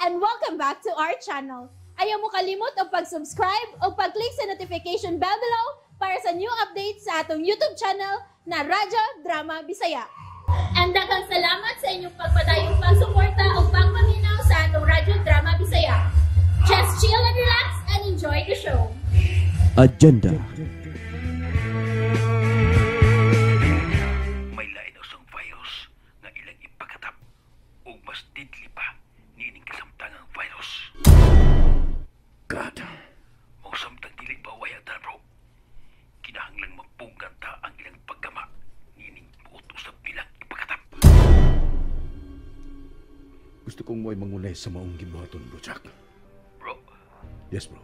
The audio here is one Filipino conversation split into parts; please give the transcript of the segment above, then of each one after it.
and welcome back to our channel. Ayaw mo kalimot o pag-subscribe o pag-click sa notification bell below para sa new updates sa atong YouTube channel na Radyo Drama Bisaya. And daghang salamat sa inyong pagpadayong pagsuporta o pagpaminaw sa atong Radyo Drama Bisaya. Just chill and relax and enjoy the show. Agenda. May lain usang virus nga ilang ipakatap ug mas deadly pa niining kasamtangang virus. God, mong samtang dili ba wayatan bro. Kinahanglang magpunggan ta ang ilang paggama niining utos sa bilang ipakatap. Gusto kong mo'y mangulay sa maong gibuhaton, Bro Jack. Bro, Yes, bro.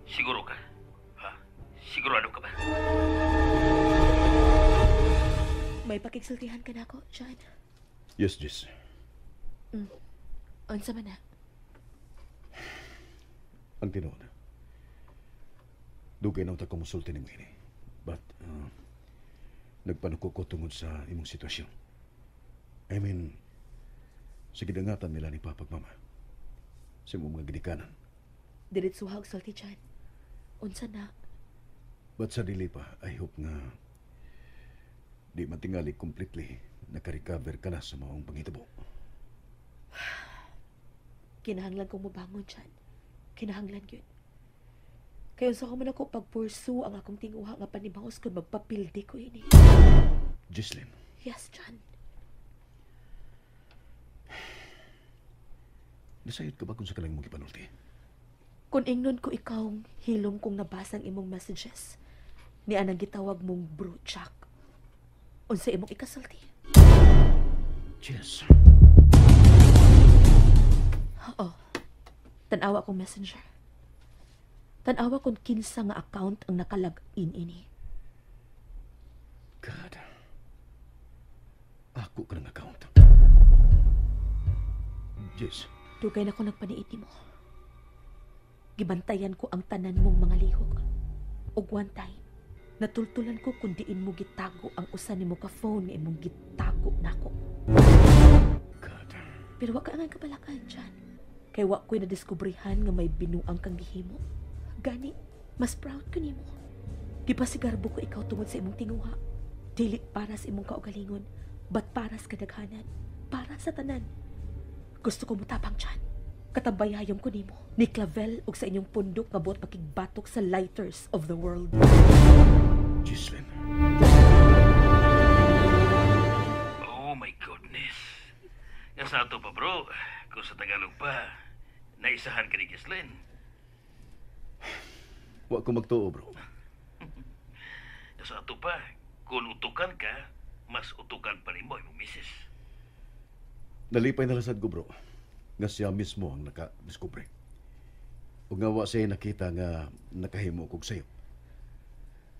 siguro ka? Ha? Sigurado ka ba? May pakigsultihan ka na ako, John. Yes, Jess. Unsa man na? Ang tinuod. Dugay nang takumonsulti ni mo ini. But, nagpanuko ko tungod sa imong sitwasyon. I mean, sa gidangatan nila ni Papa ug Mama. Sa imong mga gidikanan. Dilit suhag sulti, John. Unsa na? But sa dili pa, I hope nga di matingali completely naka-recover ka na sa maong pangitabo. Kinahanglan kong mabangon, John. Kinahanglan yun. Kaya unsa ko man ako pag-pursue ang akong tinguha nga panibangos kung magpapildi ko ini. Jesslyn, Yes, John. nasayod ka ba kung sa kalang mong ipanulti? Kung ingnon ko ikaw, hilom kong nabasang imong messages. Ni anang gitawag mong Bro Jack. Unsa imong ikasulti? Jess, Oo. Tanawa kong messenger. Tanawa kong kinsa nga account ang nakalag-in ini. God. Ako ka ng account. Jess, Dugay na ko nagpaniiti mo. Gibantayan ko ang tanan mong mga lihok. Og one time, natultulan ko kung diin mo gitago ang usa nimo ka phone nga imong gitago nako. God. Pero wa ka nga kabalakan dyan. Kay wa ko'y nadiskubrihan nga may binuang kang gihimo. Gani, mas proud ko nimo. Gipasigarbo ko ikaw tungod sa imong tinguha. Dili para sa imong kaugalingon, but para sa kadaghanan, para sa tanan. Gusto ko mutapang dyan. Katabayayom ko nimo ni Clavel ug sa inyong pundok nga buot makigbatok sa lighters of the world. Jesslyn. Oh my goodness. Nga sa ato pa bro, kung sa Tagalog pa, naisahan ka ni Gislin. Wa ko magtuo, bro. Nga sa ato pa, kung utukan ka, mas utukan pa rin mo imong misis. Nalipay na lasad ko, bro. Nga siya mismo ang naka-discover. Ug nga wa siya nakita nga nakahimo kog sayo.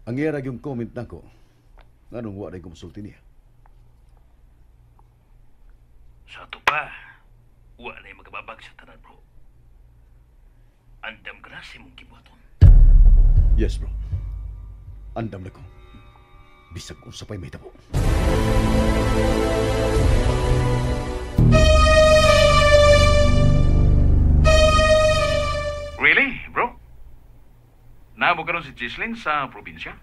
Ang iyarag yung comment nako, nganong wa rin kumonsulti niya. Sa ato pa, wa na yung magababag sa tanan bro. Andam ka na sa imong gibuhaton. Yes, bro. Andam na ko. Bisag kung sa pa'y may tabo. Really, bro? Naabo ka ron si Gislin sa probinsya?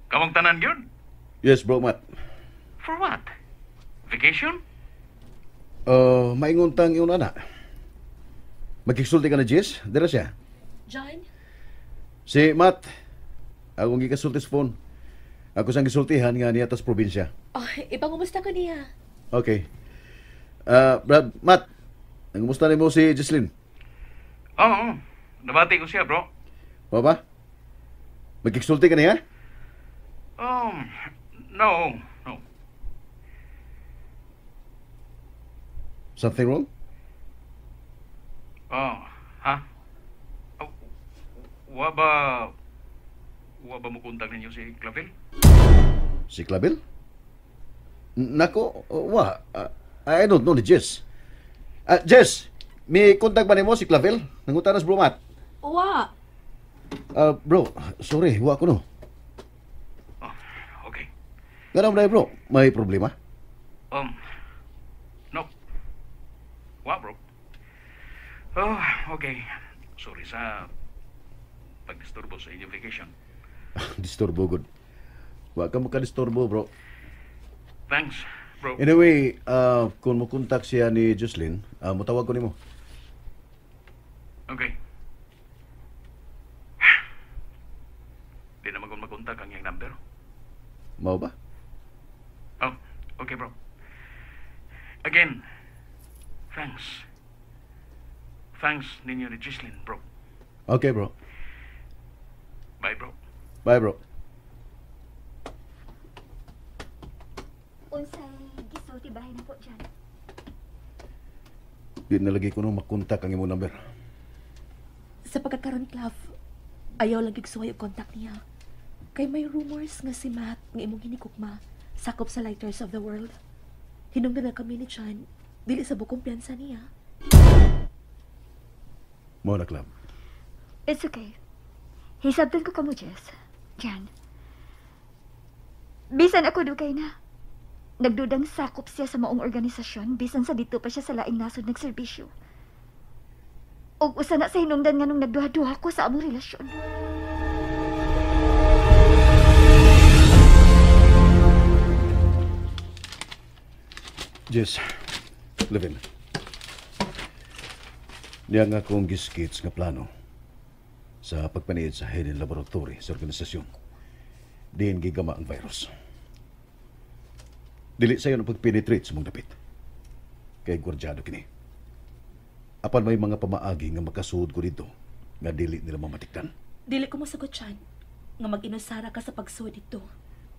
Kamong tanan yun? Yes, bro, Matt. For what? Vacation? Mainguntang iyong anak. Magkisulti ka na, Jess? Dira siya. John? Si Matt. Akong gikasulti sa phone. Ako sang gisultihan nga niya tas probinsya. Oh, ipangumusta ko niya. Okay. Brad, Matt. Nangumusta ni mo si Jesslyn? Oo. Nabati ko siya, bro. Papa? Magkisulti ka niya? No. No. Something wrong? Oh, ha? Oh, wa ba mo kontak ninyo si Clavel? Si Clavel? Nako, wa. I don't know ni Jess. Jess, may kontak ba ni mo si Clavel? Nangutanas, bro, Matt. Wa. Bro, sorry, wa ko no. Oh, okay. Ganun ba, bro? May problema? No. Wa, bro. Oh, okay. Sorry sa pagdisturbo sa inyong vacation. Disturbo, good. Wa ka makadisturbo, bro. Thanks, bro. Anyway, kung mo kontak siya ni Jocelyn, mutawag ko nimo. Okay. Di naman kung makontak ang iyong number. Mao ba? Oh, okay, bro. Again, thanks. Thanks ninyo ni Gislin, bro. Okay, bro. Bye, bro. Bye, bro. Unsay gisulti bahay na po dyan. Di na lagi ko nung makontak ang imong number. Sa pagkakaroon, Clav, ayaw lang gigsuway ang contact niya. Kay may rumors nga si Matt nga imong hinikukma, sakop sa Lighters of the World. Hinungdan na kami ni Chan, dili sa bukong piyansa niya. Mao na, Club. It's okay. Hisabtan ko kamo, Jess. Jan. Bisan ako dugay na. Nagdudang sakop siya sa maong organisasyon, bisan sa dito pa siya sa laing nasod nagserbisyo. Og usa na sa hinungdan nga nung nagduha-duha ko sa among relasyon. Jess, Levin. Diya nga akong giskits nga plano sa pagpaniid sa hidden laboratory sa organisasyon. Diin gigama ang virus. Dili sayo ang pagpenetrate sa mong dapit. Kay gwardyado kini. Apan may mga pamaagi nga makasuod ko dito nga dili nila mamatikdan. Dili ko masagot, Chan, nga mag-inusara ka sa pagsuod dito.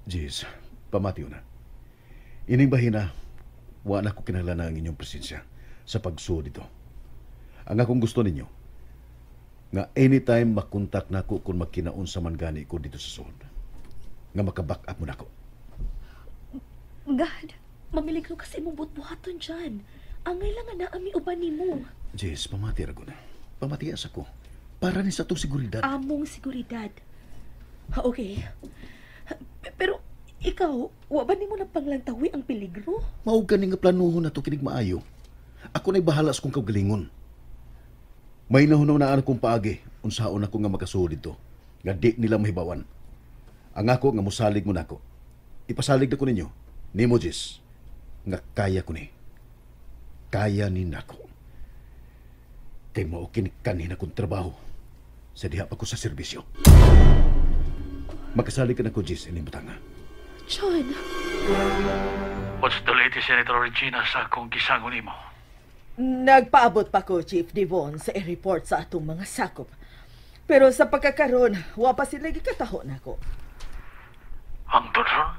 Jess, pamatiyo na. Ining bahina, wa na ko kinahanglan ang inyong presensya sa pagsuod dito. Ang akong gusto ninyo, nga anytime makontak na ko kung magkinaon sa man gani ko dito sa suod. Nga makaback up mo na ko. God. Mamiligro ka sa imong buhat-buhaton, Chan. Angay lang nga naami uban nimo. Jess, pamati ra ko na. Pamatias ako. Para ni sa itong seguridad. Among seguridad. Ha, okay. Pero ikaw, wa ba nimo na panglantawi ang peligro? Mao gani nga planuhon na to kinig maayo. Ako na'y bahala sa kong kaugalingon. May nahunaw na anak kong paagi, unsaon ako nga makasuod dito, nga di nila mahibawan. Ang ako nga musalig mo nako. Ipasalig na ko ninyo, ni Mojis, nga kaya ko ni. Kaya ni nako. Kay mao kini kanina kong trabaho sa diha pa ko sa serbisyo. Makasalig ka na ko, Jis, ining batanga. Chan, What's the latest, Senator Regina, sa akong gisangon nimo? Nagpaabot pa ko, Chief Devon, sa i-report sa atong mga sakop. Pero sa pagkakaroon, wa pa sila gikataho na ko. Ang Dodron?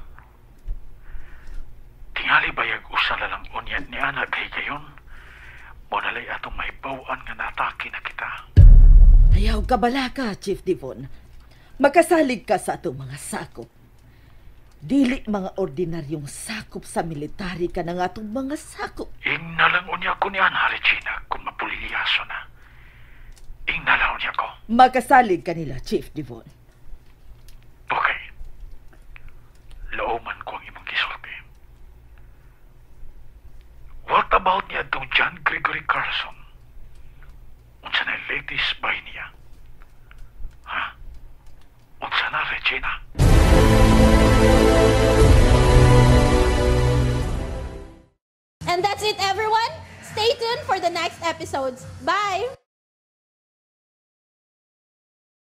Tingali bayag usa na lang unyan ni Ana kay gayon. Monalay atong mahibawaan nga natake na kita. Ayaw kabala ka, Chief Devon. Makasalig ka sa atong mga sakop. Dili mga ordinaryong sakop sa military ka ng atong mga sakop. Ing nalang unya ko ni Ana, Regina, kung mapuliliyaso na. Ing nalang unya ko. Makasalig ka nila, Chief Devon. Okay. Looman ko ang imong gisulti. What about niya itong John Gregory Carlson? Unsa na latest by niya? Ha? Unsa na, Regina? And that's it, everyone. Stay tuned for the next episodes. Bye!